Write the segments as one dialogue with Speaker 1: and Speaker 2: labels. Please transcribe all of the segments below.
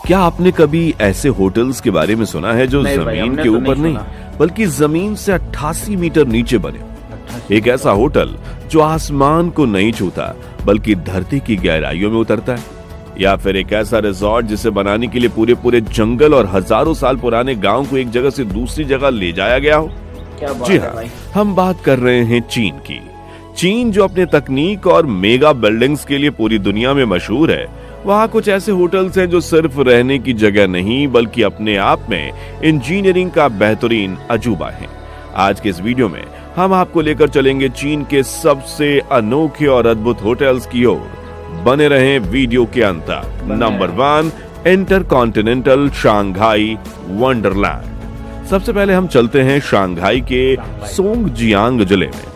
Speaker 1: क्या आपने कभी ऐसे होटल्स के बारे में सुना है जो जमीन के ऊपर नहीं बल्कि जमीन से 88 मीटर नीचे बने? एक ऐसा होटल जो आसमान को नहीं छूता बल्कि धरती की गहराइयों में उतरता है, या फिर एक ऐसा रिजॉर्ट जिसे बनाने के लिए पूरे पूरे जंगल और हजारों साल पुराने गांव को एक जगह से दूसरी जगह ले जाया गया हो। जी हाँ, हम बात कर रहे हैं चीन की। चीन जो अपने तकनीक और मेगा बिल्डिंग्स के लिए पूरी दुनिया में मशहूर है, वहाँ कुछ ऐसे होटल्स हैं जो सिर्फ रहने की जगह नहीं बल्कि अपने आप में इंजीनियरिंग का बेहतरीन अजूबा है। आज के इस वीडियो में हम आपको लेकर चलेंगे चीन के सबसे अनोखे और अद्भुत होटल्स की ओर। बने रहें वीडियो के अंत तक। Number 1, intercontinental Shanghai Wonderland. सबसे पहले हम चलते हैं शंघाई के सोंगजियांग जिले में।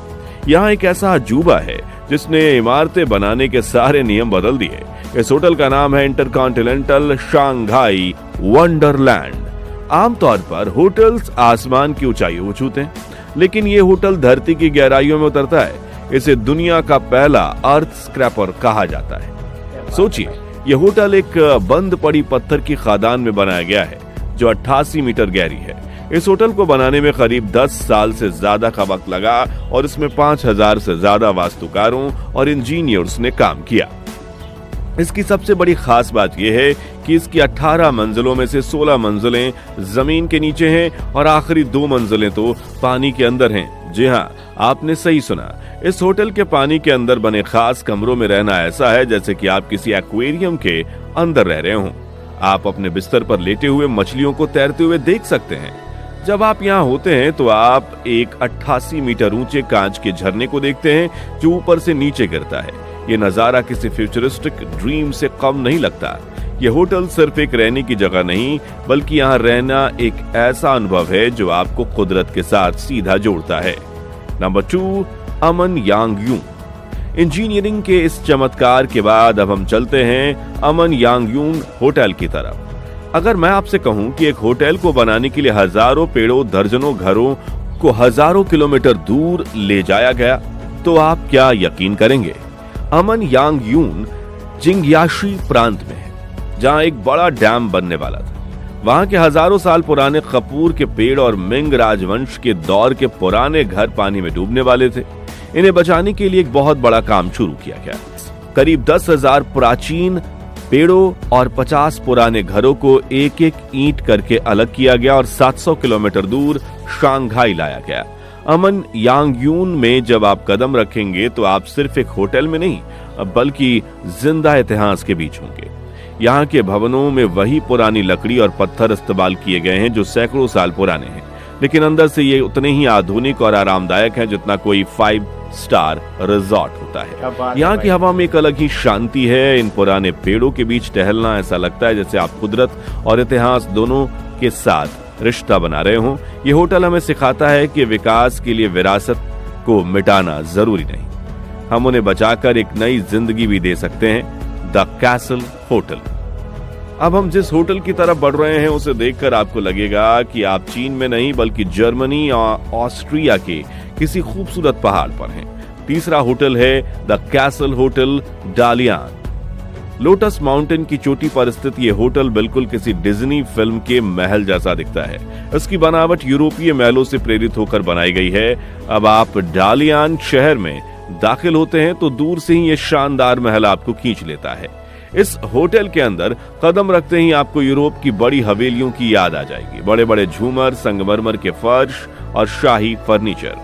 Speaker 1: यहाँ एक ऐसा अजूबा है जिसने इमारतें बनाने के सारे नियम बदल दिए। इस होटल का नाम है इंटरकॉन्टिनेंटल शंघाई वंडरलैंड। आमतौर पर होटल्स आसमान की ऊंचाई को छूते हैं, लेकिन ये होटल धरती की गहराइयों में उतरता है। इसे दुनिया का पहला अर्थ स्क्रैपर कहा जाता है। सोचिए, यह होटल एक बंद पड़ी पत्थर की खदान में बनाया गया है जो 88 मीटर गहरी है। इस होटल को बनाने में करीब 10 साल से ज्यादा का वक्त लगा और इसमें 5000 से ज्यादा वास्तुकारों और इंजीनियर्स ने काम किया। इसकी सबसे बड़ी खास बात यह है कि इसकी 18 मंजिलों में से 16 मंजिलें जमीन के नीचे हैं और आखिरी 2 मंजिलें तो पानी के अंदर हैं। जी हाँ, आपने सही सुना। इस होटल के पानी के अंदर बने खास कमरों में रहना ऐसा है जैसे कि आप किसी एक्वेरियम के अंदर रह रहे हों। आप अपने बिस्तर पर लेटे हुए मछलियों को तैरते हुए देख सकते हैं। जब आप यहाँ होते हैं तो आप एक 88 मीटर ऊंचे कांच के झरने को देखते हैं जो ऊपर से नीचे गिरता है। ये नजारा किसी फ्यूचरिस्टिक ड्रीम से कम नहीं लगता। ये होटल सिर्फ एक रहने की जगह नहीं बल्कि यहाँ रहना एक ऐसा अनुभव है जो आपको कुदरत के साथ सीधा जोड़ता है। नंबर 2, अमन यांगयूंग। इंजीनियरिंग के इस चमत्कार के बाद अब हम चलते हैं अमन यांगयूंग होटल की तरफ। अगर मैं आपसे कहूं कि एक होटल को बनाने के लिए हजारों पेड़ों, दर्जनों घरों को हजारों किलोमीटर दूर ले जाया गया, तो आप क्या यकीन करेंगे? अमन यांगयून जिंगयाशी प्रांत में है, जहां एक बड़ा डैम बनने वाला था। वहां के हजारों साल पुराने कपूर के पेड़ और मिंग राजवंश के दौर के पुराने घर पानी में डूबने वाले थे। इन्हें बचाने के लिए एक बहुत बड़ा काम शुरू किया गया। करीब 10,000 प्राचीन पेड़ों और 50 पुराने घरों को एक एक ईंट करके अलग किया गया और 700 किलोमीटर दूर शंघाई लाया गया। अमन यांगयून में जब आप कदम रखेंगे तो आप सिर्फ एक होटल में नहीं बल्कि जिंदा इतिहास के बीच होंगे। यहाँ के भवनों में वही पुरानी लकड़ी और पत्थर इस्तेमाल किए गए हैं जो सैकड़ों साल पुराने हैं, लेकिन अंदर से ये उतने ही आधुनिक और आरामदायक हैं जितना कोई 5 स्टार रिजॉर्ट होता है। यहाँ की हवा में एक अलग ही शांति है। इन पुराने पेड़ों के बीच टहलना ऐसा लगता है जैसे आप कुदरत और इतिहास दोनों के साथ रिश्ता बना रहे हों। ये होटल हमें सिखाता है कि विकास के लिए विरासत को मिटाना जरूरी नहीं, हम उन्हें बचाकर एक नई जिंदगी भी दे सकते हैं। The castle hotel. अब हम जिस होटल की तरफ बढ़ रहे हैं उसे देखकर आपको लगेगा कि आप चीन में नहीं बल्कि जर्मनी और ऑस्ट्रिया के किसी खूबसूरत पहाड़ पर हैं। तीसरा होटल है the castle hotel Dalian. Lotus mountain की चोटी पर स्थित यह होटल बिल्कुल किसी डिज्नी फिल्म के महल जैसा दिखता है। इसकी बनावट यूरोपीय महलों से प्रेरित होकर बनाई गई है। अब आप डालियान शहर में दाखिल होते हैं तो दूर से ही यह शानदार महल आपको खींच लेता है। इस होटल के अंदर कदम रखते ही आपको यूरोप की बड़ी हवेलियों की याद आ जाएगी। बड़े बड़े झूमर, संगमरमर के फर्श और शाही फर्नीचर।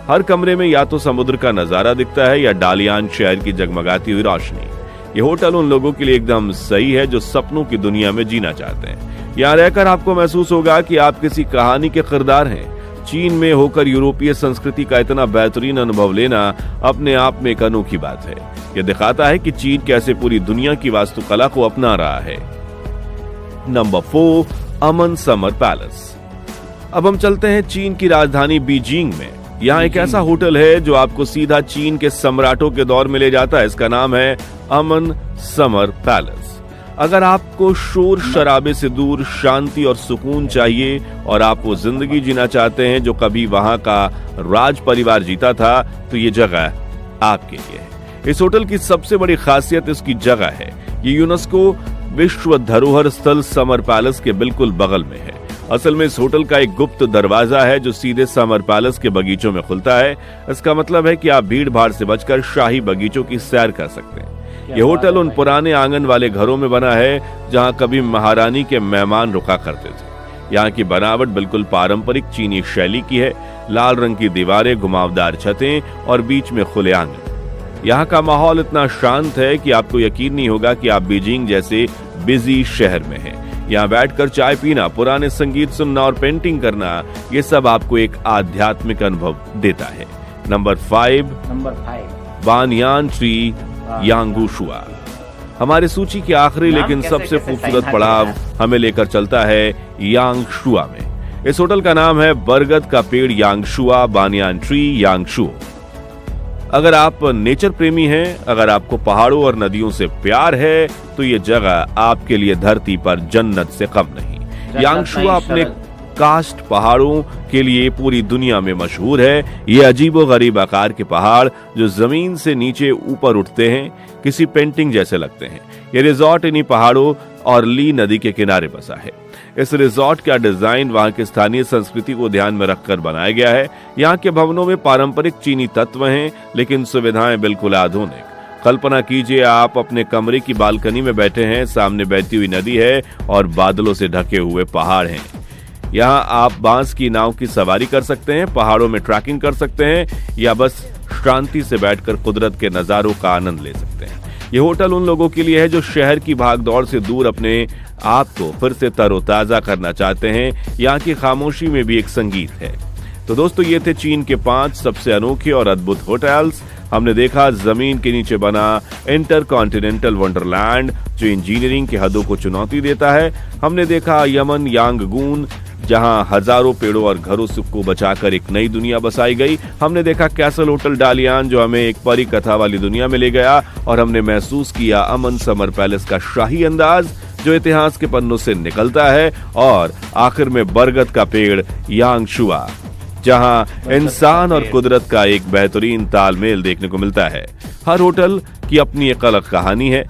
Speaker 1: हर कमरे में या तो समुद्र का नजारा दिखता है या डालियान शहर की जगमगाती हुई रोशनी। ये होटल उन लोगों के लिए एकदम सही है जो सपनों की दुनिया में जीना चाहते हैं। यहाँ रहकर आपको महसूस होगा कि आप किसी कहानी के किरदार हैं। चीन में होकर यूरोपीय संस्कृति का इतना बेहतरीन अनुभव लेना अपने आप में एक अनोखी बात है। यह दिखाता है कि चीन कैसे पूरी दुनिया की वास्तुकला को अपना रहा है। नंबर 4, अमन समर पैलेस। अब हम चलते हैं चीन की राजधानी बीजिंग में। यहाँ एक ऐसा होटल है जो आपको सीधा चीन के सम्राटों के दौर में ले जाता है। इसका नाम है अमन समर पैलेस। अगर आपको शोर शराबे से दूर शांति और सुकून चाहिए और आप वो जिंदगी जीना चाहते हैं जो कभी वहां का राज परिवार जीता था, तो ये जगह आपके लिए है। इस होटल की सबसे बड़ी खासियत इसकी जगह है। ये यूनेस्को विश्व धरोहर स्थल समर पैलेस के बिल्कुल बगल में है। असल में इस होटल का एक गुप्त दरवाजा है जो सीधे समर पैलेस के बगीचों में खुलता है। इसका मतलब है कि आप भीड़ भाड़ से बचकर शाही बगीचों की सैर कर सकते हैं। ये होटल उन पुराने आंगन वाले घरों में बना है जहां कभी महारानी के मेहमान रुका करते थे। यहाँ की बनावट बिल्कुल पारंपरिक चीनी शैली की है। लाल रंग की दीवारें, घुमावदार छतें और बीच में खुले आंगन। यहाँ का माहौल इतना शांत है कि आपको यकीन नहीं होगा कि आप बीजिंग जैसे बिजी शहर में हैं। यहाँ बैठकर चाय पीना, पुराने संगीत सुनना और पेंटिंग करना, ये सब आपको एक आध्यात्मिक अनुभव देता है। Number 5 banyan tree Yangshuo. हमारी सूची की आखिरी लेकिन सबसे खूबसूरत पड़ाव हमें लेकर चलता है यांगशुआ में। इस होटल का नाम है बरगद का पेड़ यांगशुआ, बानयान ट्री यांगशुओ। अगर आप नेचर प्रेमी हैं, अगर आपको पहाड़ों और नदियों से प्यार है, तो ये जगह आपके लिए धरती पर जन्नत से कम नहीं। यांगशुआ अपने कास्ट पहाड़ों के लिए पूरी दुनिया में मशहूर है। ये अजीबोगरीब आकार के पहाड़ जो जमीन से नीचे ऊपर उठते हैं, किसी पेंटिंग जैसे लगते हैं। ये रिजॉर्ट इन्हीं पहाड़ों और ली नदी के किनारे बसा है। इस रिजॉर्ट का डिजाइन वहां की स्थानीय संस्कृति को ध्यान में रखकर बनाया गया है। यहाँ के भवनों में पारंपरिक चीनी तत्व हैं, लेकिन सुविधाएं बिल्कुल आधुनिक। कल्पना कीजिए आप अपने कमरे की बालकनी में बैठे हैं, सामने बहती हुई नदी है और बादलों से ढके हुए पहाड़ हैं। यहाँ आप बांस की नाव की सवारी कर सकते हैं, पहाड़ों में ट्रैकिंग कर सकते हैं या बस शांति से बैठकर कुदरत के नजारों का आनंद ले सकते हैं। ये होटल उन लोगों के लिए है जो शहर की भागदौड़ से दूर अपने आप को फिर से तरोताजा करना चाहते हैं। यहाँ की खामोशी में भी एक संगीत है। तो दोस्तों, ये थे चीन के 5 सबसे अनोखे और अद्भुत होटल्स। हमने देखा जमीन के नीचे बना इंटरकॉन्टिनेंटल वंडरलैंड जो इंजीनियरिंग की हदों को चुनौती देता है। हमने देखा यमन यांगगून जहां हजारों पेड़ों और घरों को बचाकर एक नई दुनिया बसाई गई। हमने देखा कैसल होटल डालियान जो हमें एक परी कथा वाली दुनिया में ले गया, और हमने महसूस किया अमन समर पैलेस का शाही अंदाज जो इतिहास के पन्नों से निकलता है। और आखिर में बरगद का पेड़ यांगशुआ जहां इंसान और कुदरत का एक बेहतरीन तालमेल देखने को मिलता है। हर होटल की अपनी एक अलग कहानी है।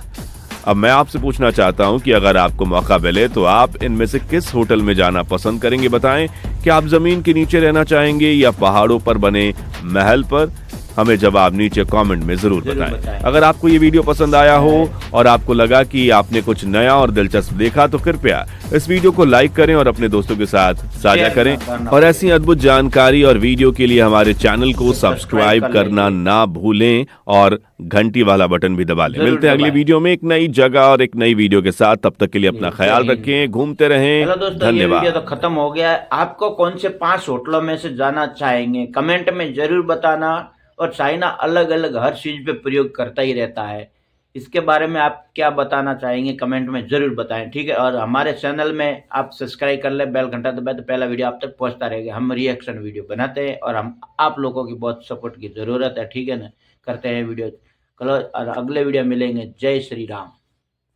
Speaker 1: अब मैं आपसे पूछना चाहता हूं कि अगर आपको मौका मिले तो आप इनमें से किस होटल में जाना पसंद करेंगे? बताएं कि आप जमीन के नीचे रहना चाहेंगे या पहाड़ों पर बने महल पर? हमें जवाब नीचे कमेंट में जरूर बताएं। अगर आपको ये वीडियो पसंद आया हो और आपको लगा कि आपने कुछ नया और दिलचस्प देखा तो कृपया इस वीडियो को लाइक करें और अपने दोस्तों के साथ साझा करें। और ऐसी अद्भुत जानकारी और वीडियो के लिए हमारे चैनल को सब्सक्राइब करना ना भूलें और घंटी वाला बटन भी दबा लें। मिलते हैं अगली वीडियो में एक नई जगह और एक नई वीडियो के साथ। तब तक के लिए अपना ख्याल रखें, घूमते रहें। धन्यवाद।
Speaker 2: वीडियो तो खत्म हो गया है। आपको कौन से 5 होटलों में से जाना चाहेंगे कमेंट में जरूर बताना। और चाइना अलग अलग हर चीज पे प्रयोग करता ही रहता है। इसके बारे में आप क्या बताना चाहेंगे कमेंट में जरूर बताएं, ठीक है। और हमारे चैनल में आप सब्सक्राइब कर ले, बेल घंटा दबाए तो पहला वीडियो आप तक पहुंचता रहेगा। हम रिएक्शन वीडियो बनाते हैं और हम आप लोगों की बहुत सपोर्ट की जरूरत है, ठीक है ना। करते हैं वीडियो। कल और अगले वीडियो मिलेंगे। जय श्री राम।